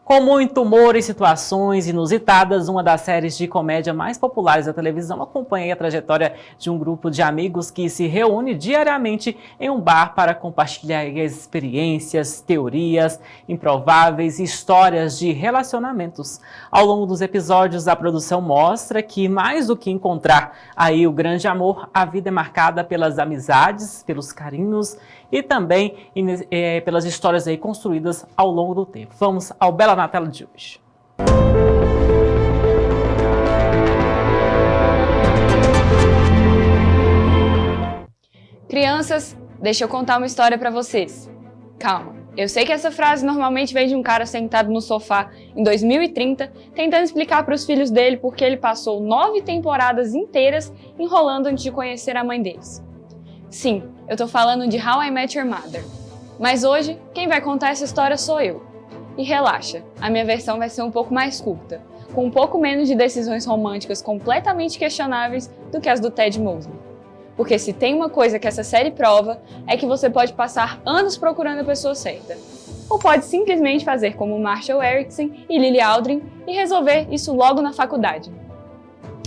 Com muito humor e situações inusitadas, uma das séries de comédia mais populares da televisão acompanha a trajetória de um grupo de amigos que se reúne diariamente em um bar para compartilhar experiências, teorias improváveis e histórias de relacionamentos. Ao longo dos episódios, a produção mostra que, mais do que encontrar aí o grande amor, a vida é marcada pelas amizades, pelos carinhos e também pelas histórias aí construídas ao longo do tempo. Vamos ao Bela na tela de hoje. Crianças, deixa eu contar uma história pra vocês. Calma, eu sei que essa frase normalmente vem de um cara sentado no sofá em 2030, tentando explicar para os filhos dele porque ele passou 9 temporadas inteiras enrolando antes de conhecer a mãe deles. Sim, eu tô falando de How I Met Your Mother. Mas hoje, quem vai contar essa história sou eu. E relaxa, a minha versão vai ser um pouco mais curta, com um pouco menos de decisões românticas completamente questionáveis do que as do Ted Mosby. Porque se tem uma coisa que essa série prova, é que você pode passar anos procurando a pessoa certa. Ou pode simplesmente fazer como Marshall Eriksen e Lily Aldrin e resolver isso logo na faculdade.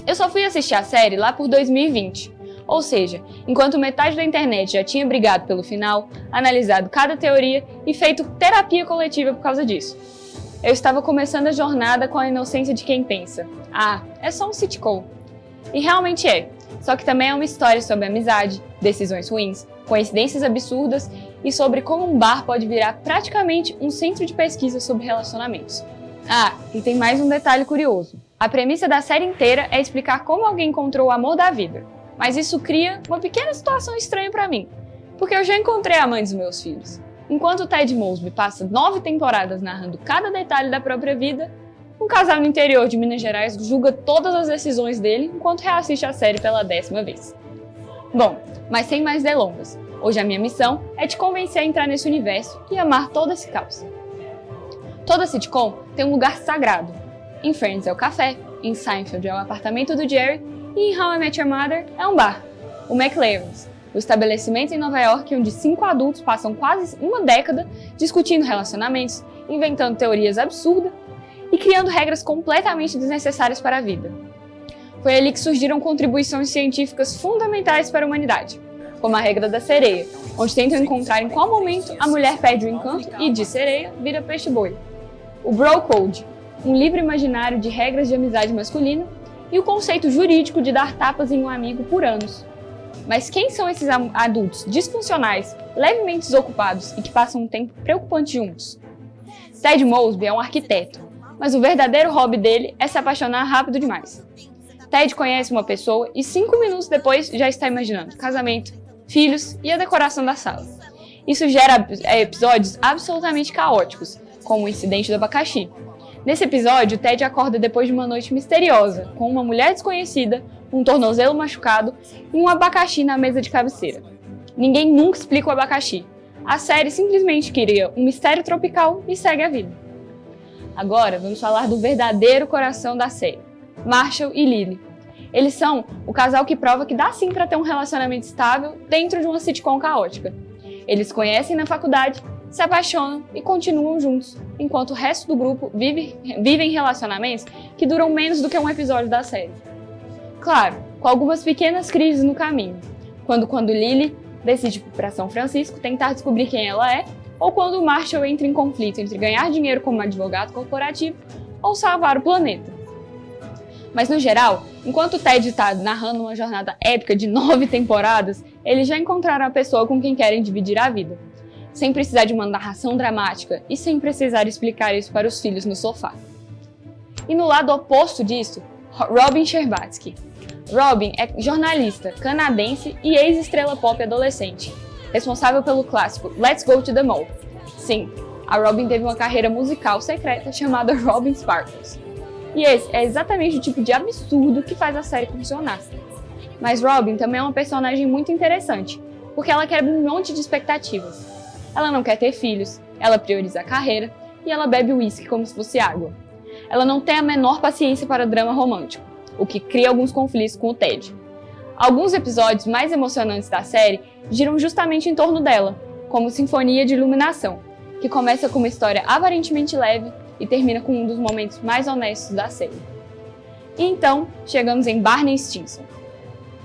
Eu só fui assistir a série lá por 2020. Ou seja, enquanto metade da internet já tinha brigado pelo final, analisado cada teoria e feito terapia coletiva por causa disso. Eu estava começando a jornada com a inocência de quem pensa: ah, é só um sitcom. E realmente é, só que também é uma história sobre amizade, decisões ruins, coincidências absurdas e sobre como um bar pode virar praticamente um centro de pesquisa sobre relacionamentos. Ah, e tem mais um detalhe curioso. A premissa da série inteira é explicar como alguém encontrou o amor da vida. Mas isso cria uma pequena situação estranha pra mim, porque eu já encontrei a mãe dos meus filhos. Enquanto o Ted Mosby passa 9 temporadas narrando cada detalhe da própria vida, um casal no interior de Minas Gerais julga todas as decisões dele enquanto reassiste a série pela 10ª vez. Bom, mas sem mais delongas, hoje a minha missão é te convencer a entrar nesse universo e amar todo esse caos. Toda sitcom tem um lugar sagrado. Em Friends é o café, em Seinfeld é o apartamento do Jerry, e em How I Met Your Mother é um bar, o McLaren's, o estabelecimento em Nova York onde 5 adultos passam quase uma década discutindo relacionamentos, inventando teorias absurdas e criando regras completamente desnecessárias para a vida. Foi ali que surgiram contribuições científicas fundamentais para a humanidade, como a regra da sereia, onde tentam encontrar em qual momento a mulher perde o encanto e, de sereia, vira peixe-boi. O Bro Code, um livro imaginário de regras de amizade masculina, e o conceito jurídico de dar tapas em um amigo por anos. Mas quem são esses adultos disfuncionais, levemente desocupados e que passam um tempo preocupante juntos? Ted Mosby é um arquiteto, mas o verdadeiro hobby dele é se apaixonar rápido demais. Ted conhece uma pessoa e 5 minutos depois já está imaginando casamento, filhos e a decoração da sala. Isso gera episódios absolutamente caóticos, como o incidente do abacaxi. Nesse episódio, o Ted acorda depois de uma noite misteriosa, com uma mulher desconhecida, um tornozelo machucado e um abacaxi na mesa de cabeceira. Ninguém nunca explica o abacaxi. A série simplesmente cria um mistério tropical e segue a vida. Agora, vamos falar do verdadeiro coração da série, Marshall e Lily. Eles são o casal que prova que dá sim para ter um relacionamento estável dentro de uma sitcom caótica. Eles se conhecem na faculdade, se apaixonam e continuam juntos, enquanto o resto do grupo vivem relacionamentos que duram menos do que um episódio da série. Claro, com algumas pequenas crises no caminho, quando Lily decide ir para São Francisco tentar descobrir quem ela é, ou quando o Marshall entra em conflito entre ganhar dinheiro como advogado corporativo ou salvar o planeta. Mas no geral, enquanto o Ted está narrando uma jornada épica de 9 temporadas, eles já encontraram a pessoa com quem querem dividir a vida, sem precisar de uma narração dramática e sem precisar explicar isso para os filhos no sofá. E no lado oposto disso, Robin Scherbatsky. Robin é jornalista, canadense e ex-estrela pop adolescente, responsável pelo clássico Let's Go to the Mall. Sim, a Robin teve uma carreira musical secreta chamada Robin Sparkles. E esse é exatamente o tipo de absurdo que faz a série funcionar. Mas Robin também é uma personagem muito interessante, porque ela quebra um monte de expectativas. Ela não quer ter filhos, ela prioriza a carreira e ela bebe uísque como se fosse água. Ela não tem a menor paciência para drama romântico, o que cria alguns conflitos com o Ted. Alguns episódios mais emocionantes da série giram justamente em torno dela, como Sinfonia de Iluminação, que começa com uma história aparentemente leve e termina com um dos momentos mais honestos da série. E então, chegamos em Barney Stinson.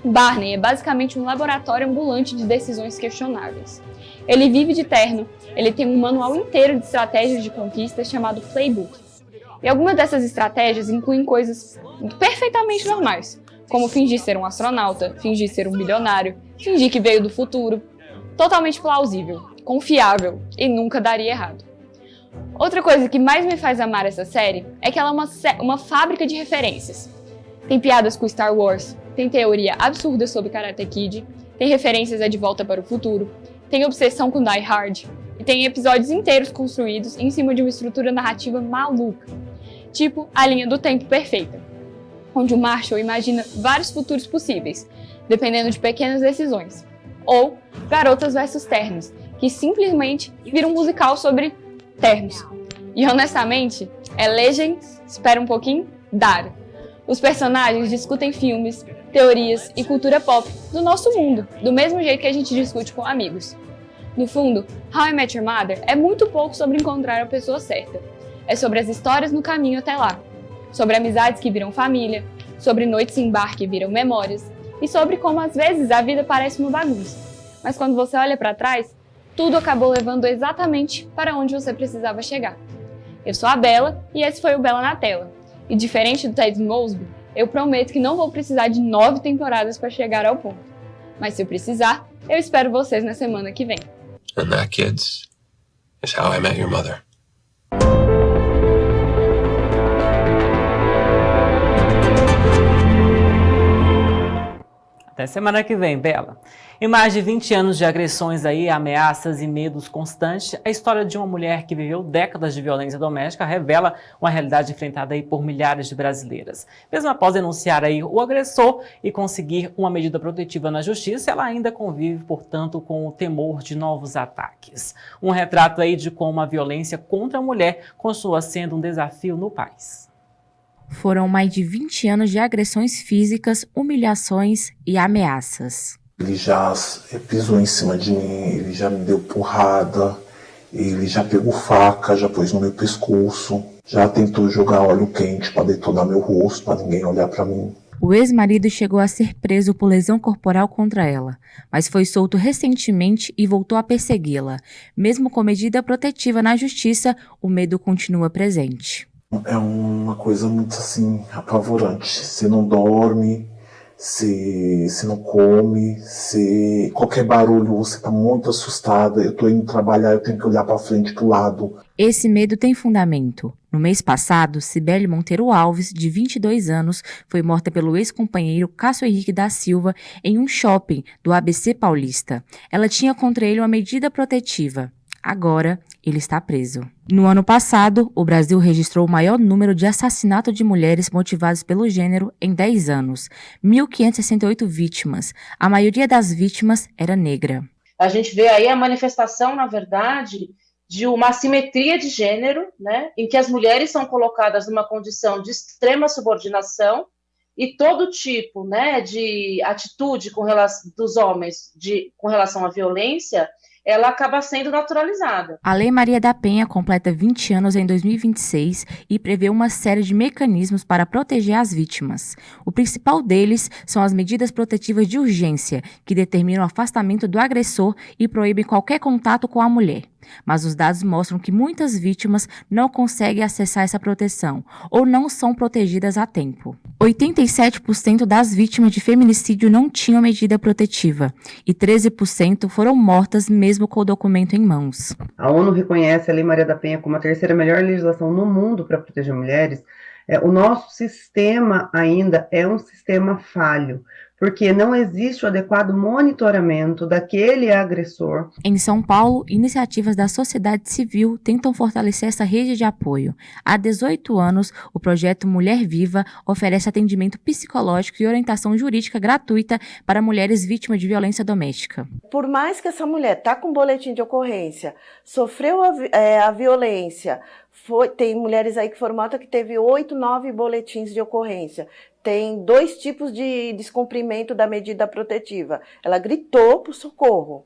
Barney é basicamente um laboratório ambulante de decisões questionáveis. Ele vive de terno, ele tem um manual inteiro de estratégias de conquista chamado Playbook. E algumas dessas estratégias incluem coisas perfeitamente normais, como fingir ser um astronauta, fingir ser um bilionário, fingir que veio do futuro. Totalmente plausível, confiável e nunca daria errado. Outra coisa que mais me faz amar essa série é que ela é uma fábrica de referências. Tem piadas com Star Wars, tem teoria absurda sobre Karate Kid, tem referências a De Volta para o Futuro, tem obsessão com Die Hard e tem episódios inteiros construídos em cima de uma estrutura narrativa maluca, tipo a linha do tempo perfeita, onde o Marshall imagina vários futuros possíveis, dependendo de pequenas decisões, ou Garotas vs Ternos, que simplesmente vira um musical sobre ternos. E honestamente, é Legends, espera um pouquinho, Dar. Os personagens discutem filmes, teorias e cultura pop do nosso mundo, do mesmo jeito que a gente discute com amigos. No fundo, How I Met Your Mother é muito pouco sobre encontrar a pessoa certa. É sobre as histórias no caminho até lá, sobre amizades que viram família, sobre noites em bar que viram memórias, e sobre como às vezes a vida parece uma bagunça. Mas quando você olha para trás, tudo acabou levando exatamente para onde você precisava chegar. Eu sou a Bella e esse foi o Bella na Tela. E diferente do Ted Mosby, eu prometo que não vou precisar de 9 temporadas para chegar ao ponto. Mas se eu precisar, eu espero vocês na semana que vem. And that, kids, is How I Met Your Mother. Até semana que vem, Bela. Em mais de 20 anos de agressões aí, ameaças e medos constantes, a história de uma mulher que viveu décadas de violência doméstica revela uma realidade enfrentada aí por milhares de brasileiras. Mesmo após denunciar aí o agressor e conseguir uma medida protetiva na justiça, ela ainda convive, portanto, com o temor de novos ataques. Um retrato aí de como a violência contra a mulher continua sendo um desafio no país. Foram mais de 20 anos de agressões físicas, humilhações e ameaças. Ele já pisou em cima de mim, ele já me deu porrada, ele já pegou faca, já pôs no meu pescoço, já tentou jogar óleo quente para detonar meu rosto, para ninguém olhar para mim. O ex-marido chegou a ser preso por lesão corporal contra ela, mas foi solto recentemente e voltou a persegui-la. Mesmo com medida protetiva na justiça, o medo continua presente. É uma coisa muito assim, apavorante. Você não dorme, você não come, qualquer barulho você tá muito assustada. Eu tô indo trabalhar, eu tenho que olhar para frente, pro lado. Esse medo tem fundamento. No mês passado, Cibele Monteiro Alves, de 22 anos, foi morta pelo ex-companheiro Cássio Henrique da Silva em um shopping do ABC Paulista. Ela tinha contra ele uma medida protetiva. Agora, ele está preso. No ano passado, o Brasil registrou o maior número de assassinatos de mulheres motivados pelo gênero em 10 anos. 1.568 vítimas. A maioria das vítimas era negra. A gente vê aí a manifestação, na verdade, de uma assimetria de gênero, né, em que as mulheres são colocadas numa condição de extrema subordinação e todo tipo, né, de atitude dos homens com relação à violência, ela acaba sendo naturalizada. A Lei Maria da Penha completa 20 anos em 2026 e prevê uma série de mecanismos para proteger as vítimas. O principal deles são as medidas protetivas de urgência, que determinam o afastamento do agressor e proíbem qualquer contato com a mulher. Mas os dados mostram que muitas vítimas não conseguem acessar essa proteção ou não são protegidas a tempo. 87% das vítimas de feminicídio não tinham medida protetiva e 13% foram mortas mesmo com o documento em mãos. A ONU reconhece a Lei Maria da Penha como a terceira melhor legislação no mundo para proteger mulheres. O nosso sistema ainda é um sistema falho, porque não existe o adequado monitoramento daquele agressor. Em São Paulo, iniciativas da sociedade civil tentam fortalecer essa rede de apoio. Há 18 anos, o projeto Mulher Viva oferece atendimento psicológico e orientação jurídica gratuita para mulheres vítimas de violência doméstica. Por mais que essa mulher está com boletim de ocorrência, sofreu a violência, tem mulheres aí que foram mortas que teve 8, 9 boletins de ocorrência. Tem 2 tipos de descumprimento da medida protetiva. Ela gritou por socorro.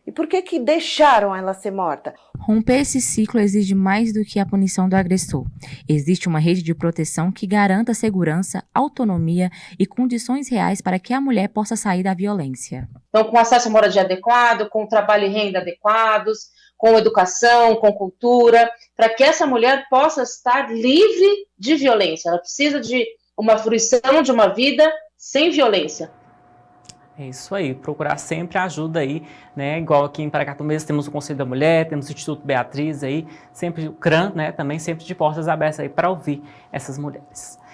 E por que que deixaram ela ser morta? Romper esse ciclo exige mais do que a punição do agressor. Existe uma rede de proteção que garanta segurança, autonomia e condições reais para que a mulher possa sair da violência. Então, com acesso à moradia adequado, com trabalho e renda adequados, com educação, com cultura, para que essa mulher possa estar livre de violência. Ela precisa de uma fruição de uma vida sem violência. É isso aí, procurar sempre ajuda aí, né? Igual aqui em Paracatu mesmo temos o Conselho da Mulher, temos o Instituto Beatriz aí, sempre o CRAM, né? Também sempre de portas abertas aí para ouvir essas mulheres.